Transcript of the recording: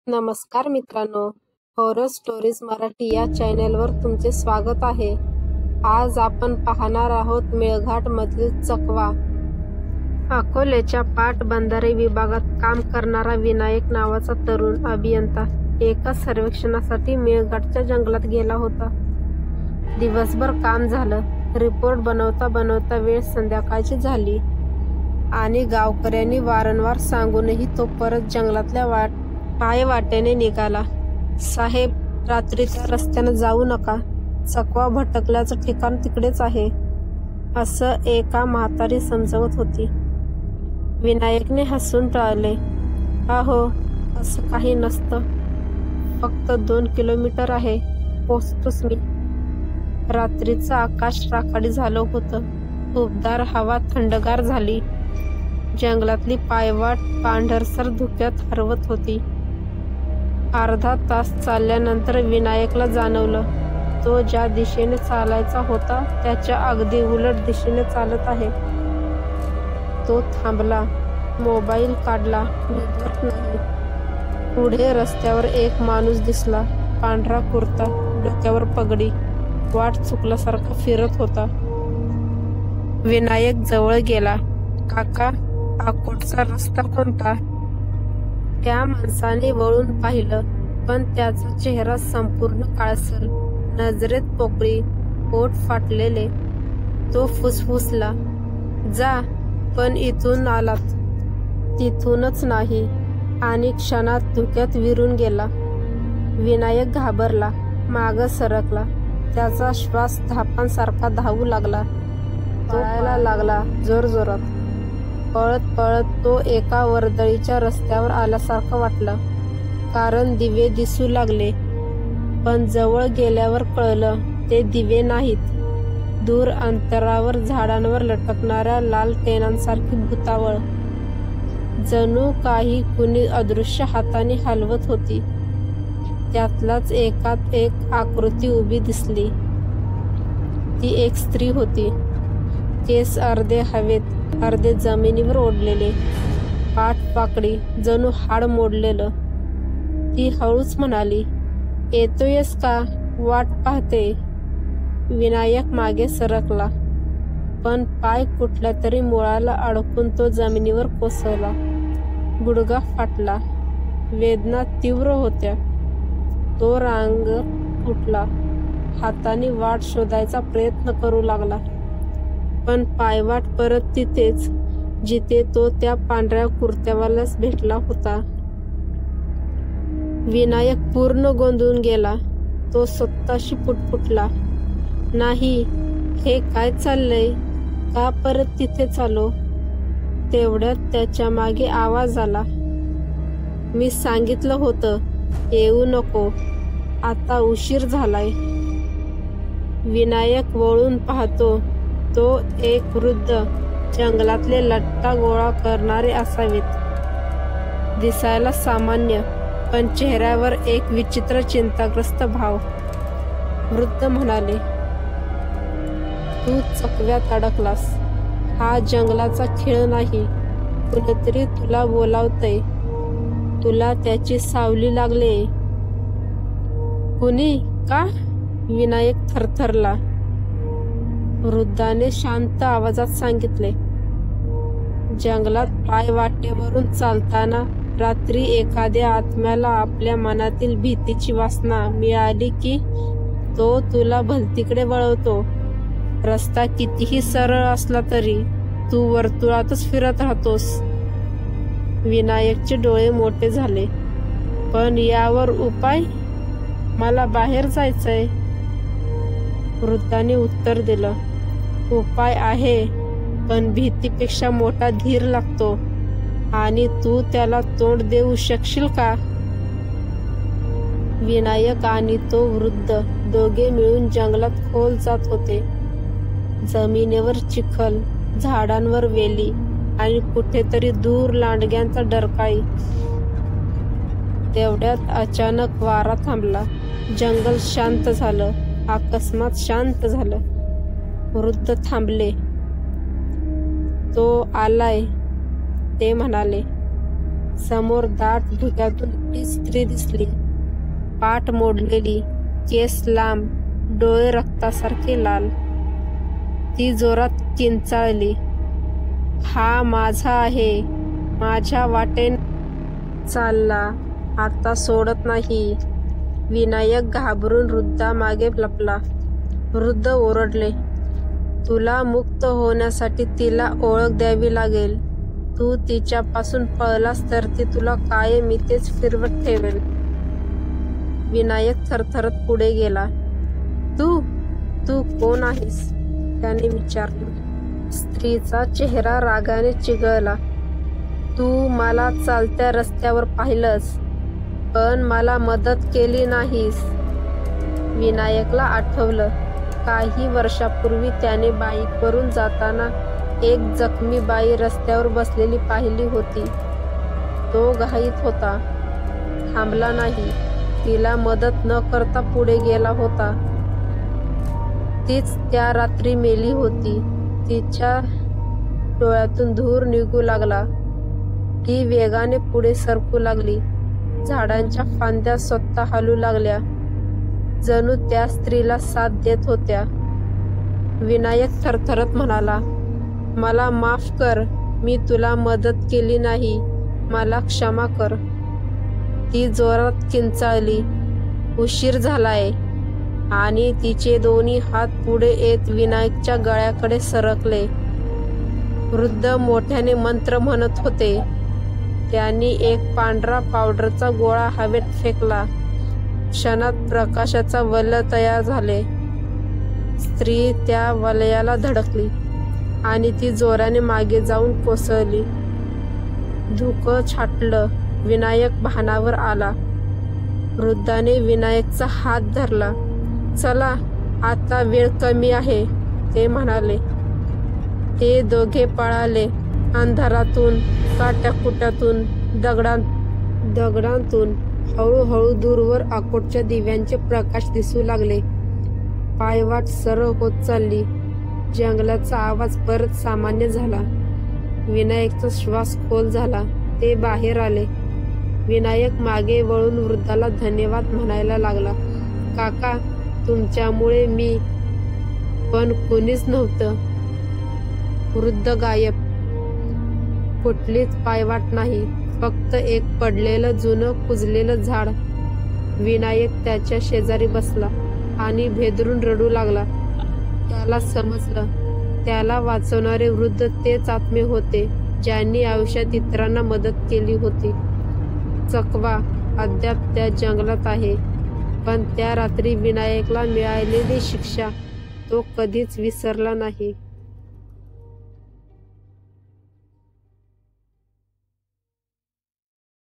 नमस्कार मित्रांनो, horror stories Marathi या चॅनेलवर तुमचे स्वागत आहे. आज आपण पाहणार आहोत मेळघाट मधील चकवा. अकोल्याच्या पाटबंधारे विभागात काम करणारा विनायक नावाचा तरुण अभियंता एका सर्वेक्षणासाठी मेळघाटच्या जंगलात गेला होता. दिवसभर काम झालं. रिपोर्ट बनवता बनवता वेळ संध्याकाळची झाली आणि गावकऱ्यांनी वारंवार सांगूनही तो परत जंगलातल्या पायवाटेने निघाला. साहेब, रात्रीच्या रस्त्यानं जाऊ नका, चकवा भटकल्याचं ठिकाण तिकडेच आहे, असं एका म्हातारी समजावत होती. विनायकने हसून टाळले. अहो, असं काही नसतं, फक्त 2 किलोमीटर आहे, पोचतोच मी. रात्रीचं आकाश राखाडी झालं होतं. उबदार हवा थंडगार झाली. जंगलातली पायवाट पांढरसर धुक्यात हरवत होती. अर्धा तास चालल्यानंतर विनायकला जाणवलं, तो ज्या दिशेने चालायचा होता त्याच्या अगदी उलट दिशेने चालत आहे. तो थांबला, मोबाईल काढला. नेटवर्क नाही. पुढे रस्त्यावर एक माणूस दिसला. पांढरा कुर्ता, डोक्यावर पगडी, वाट चुकल्यासारखा फिरत होता. विनायक जवळ गेला. काका, अकोटचा रस्ता कोणता? त्या माणसाने वळून पाहिलं, पण त्याचा चेहरा संपूर्ण काळसर, नजरेत पोकळी, पोट फाटलेले. तो फुसफुसला, जा, पण इथून आलात, तिथूनच नाही, आणि क्षणात धुक्यात विरून गेला. विनायक घाबरला, मागं सरकला. त्याचा श्वास धापांसारखा धावू लागला. पळायला लागला जोरजोरात. पळत पळत तो एका वर्दळीच्या रस्त्यावर आल्यासारखं वाटलं, कारण दिवे दिसू लागले. पण जवळ गेल्यावर कळलं, ते दिवे नाहीत. दूर अंतरावर झाडांवर लटकणाऱ्या लाल टेनांसारखी भुतावळ, जणू काही कुणी अदृश्य हाताने हलवत होती. त्यातलाच एकात एक आकृती उभी दिसली. ती एक स्त्री होती. केस अर्धे हवेत, अर्धे जमिनीवर ओढलेले, पाठ पाकडी, जणू हाड मोडलेलं. ती हळूच म्हणाली, येतोयस का? वाट पाहते. विनायक मागे सरकला, पण पाय कुठल्या तरी मुळाला अडकून तो जमिनीवर कोसळला. गुडघा फाटला. वेदना तीव्र होत्या. तो रांग फुटला. हाताने वाट शोधायचा प्रयत्न करू लागला, पण पायवाट परत तिथेच, जिथे तो त्या पांढऱ्या कुर्त्यावाल्यास भेटला होता. विनायक पूर्ण गोंधळून गेला. तो स्वतःशी पुटपुटला, नाही, हे काय चाललंय? का परत तिथे चालो? तेवढ्यात त्याच्या मागे आवाज आला, मी सांगितलं होतं, येऊ नको, आता उशीर झालाय. विनायक वळून पाहतो, तो एक वृद्ध, जंगलातले लट्टा गोळा करणारे असावेत. दिसायला सामान्य, पण चेहऱ्यावर एक विचित्र चिंताग्रस्त भाव. वृद्ध म्हणाले, तू चकव्यात अडकलास. हा जंगलाचा खेळ नाही. कुणीतरी तुला बोलावतंय. तुला त्याची सावली लागले. कुणी? का? विनायक थरथरला. वृद्धाने शांत आवाजात सांगितले, जंगलात पायवाटेवरून चालताना रात्री एखाद्या आत्म्याला आपल्या मनातील भीतीची वासना मिळाली की तो तुला भलतीकडे वळवतो. रस्ता कितीही सरळ असला तरी तू वर्तुळातच फिरत राहतोस. विनायकचे डोळे मोठे झाले. पण यावर उपाय? मला बाहेर जायचंय. वृद्धाने उत्तर दिलं, उपाय आहे, पण भीतीपेक्षा मोठा धीर लागतो, आणि तू त्याला तोंड देऊ शकशील का? विनायक आणि तो वृद्ध दोघे मिळून जंगलात खोल जात होते. जमिनीवर चिखल, झाडांवर वेली, आणि कुठेतरी दूर लांडग्यांचा डरकाळी. तेवढ्यात अचानक वारा थांबला. जंगल शांत झालं. अकस्मात शांत झालं. वृद्ध थांबले. तो आलाय, ते म्हणाले. समोर दाट धुक्यातून ती स्त्री दिसली. पाठ मोडलेली, केस लांब, डोळे रक्तासारखे लाल. ती जोरात किंचाळली, हा माझा आहे, माझ्या वाटेने चालला, आता सोडत नाही. विनायक घाबरून वृद्धामागे लपला. वृद्ध ओरडले, तुला मुक्त होण्यासाठी तिला ओळख द्यावी लागेल. तू तिच्यापासून पळलास तर ती तुला कायम इथेच फिरवत ठेवेल. विनायक थरथरत पुढे गेला. तू तू कोण आहेस? त्याने विचारलं. स्त्रीचा चेहरा रागाने चिघळला. तू मला चालत्या रस्त्यावर पाहिलंस, पण मला मदत केली नाहीस. विनायकला आठवलं, काही वर्षापूर्वी त्याने बाईकवरून जाताना एक जखमी बाई रस्त्यावर बसलेली पाहिली होती. तो घाईत होता, थांबला नाही, तिला मदत न करता पुढे गेला होता. तीच त्या रात्री मेली होती. तिच्या डोळ्यातून धूर निघू लागला. ती वेगाने पुढे सरकू लागली. झाडांच्या फांद्या स्वतः हलू लागल्या, जणू त्या स्त्रीला साथ देत होत्या. विनायक थरथरत म्हणाला, मला माफ कर, मी तुला मदत केली नाही, मला क्षमा कर. ती जोरात किंचाळली, उशीर झालाय. आणि तिचे दोन्ही हात पुढे येत विनायकच्या गळ्याकडे सरकले. वृद्ध मोठ्याने मंत्र म्हणत होते. त्यांनी एक पांढरा पावडरचा गोळा हवेत फेकला. क्षणात प्रकाशाचा वलय तयार झाले. स्त्री त्या वलयाला धडकली आणि ती जोराने मागे जाऊन कोसळली. धुकं छाटलं. विनायक भानावर आला. वृद्धाने विनायकचा हात धरला. चला, आता वेळ कमी आहे, ते म्हणाले. ते दोघे पळाले. अंधारातून, काट्याकुट्यातून, दगडांतून. हळूहळू दूरवर आकोटच्या दिव्यांचे प्रकाश दिसू लागले. पायवाट सरळ होत चालली. जंगलाचा आवाज परत सामान्य झाला. विनायकचा श्वास खोल झाला. ते बाहेर आले. विनायक मागे वळून वृद्धाला धन्यवाद म्हणायला लागला. काका, तुमच्यामुळे मी, पण कोणीच नव्हतं. वृद्ध गायब. कुठलीच पायवाट नाही, फक्त एक पडलेलं जुनं कुजलेलं झाड. विनायक त्याच्या शेजारी बसला आणि भेदरून रडू लागला. त्याला समजलं, त्याला वाचवणारे वृद्ध तेच आत्मे होते ज्यांनी आयुष्यात इतरांना मदत केली होती. चकवा अद्याप त्या जंगलात आहे, पण त्या रात्री विनायकला मिळालेली शिक्षा तो कधीच विसरला नाही.